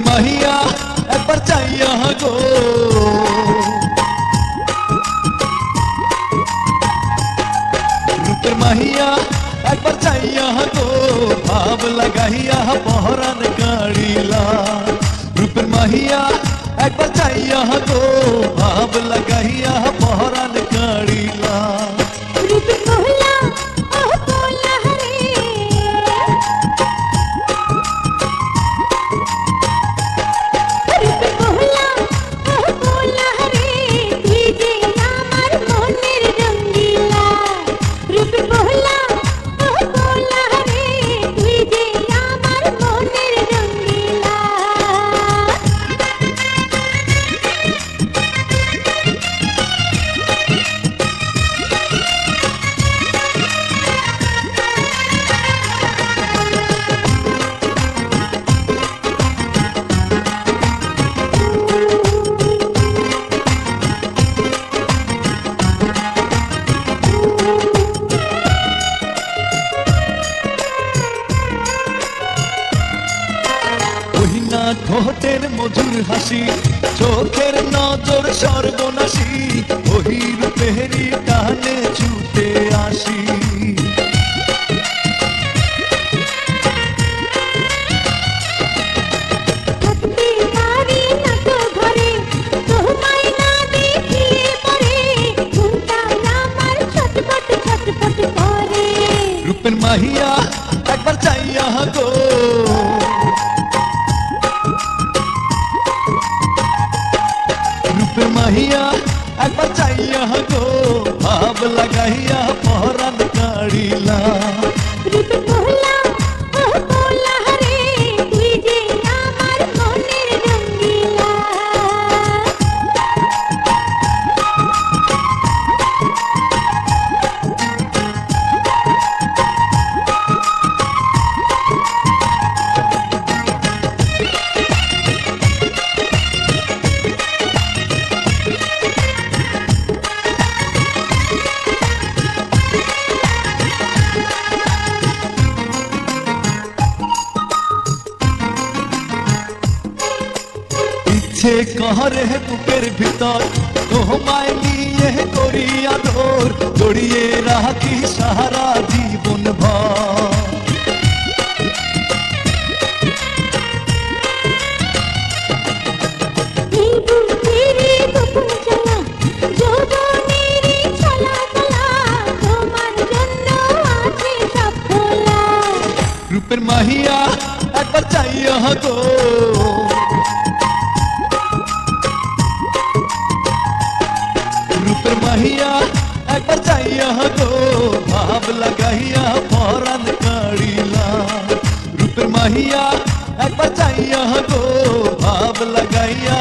माहिया एक बार चाहिए गो रूपेर माहिया एक बार चाहिए गो भाव लगाइया पहरान गाड़ीला रूपेर माहिया एक बार चाहिए गो भाव लगाइया पहरान गाड़ीला रूपेर मोहला ओह बोला हरे रूपेर मोहला ओह बोला हरे तुझे আমার মনের রঙ্গিলা रूपेर मोहला ओह बोला हरे तुझे আমার মনের রঙ্গিলা ঠোঁটের মধুর হাসি চোখের নজর সর্বনাশী ওই রূপেরই টানে ছুটে আসি থাকতে পারি না তো ঘরে তোমায় না দেখিয়ে পরে মনটা আমার ছটফট ছটফট করে রূপের মাহিয়া একবার চাইয়া গো रूपेर माहिया एक बार चाहिए गो भाव लगाइया पहरान गाड़ीला रूपेर मोहला ओह बोला हरे तुझे আমার মনের রঙ্গিলা ইচ্ছে कहरे বুকের ভিতর তোমায় নিয়ে করি আদর জড়িয়ে রাখি সারা জীবন ভর এই বুকেরে গোপন জ্বালা যৌবনেরই ছলাকলা তোমার জন্য আছে সব খোলা रूपेर माहिया एक बार चाहिए गो रूपेर माहिया एक बार चाहिए गो भाव लगाइया पहरान गाड़ीला रूपेर माहिया एक बार चाहिए गो भाव लगाइया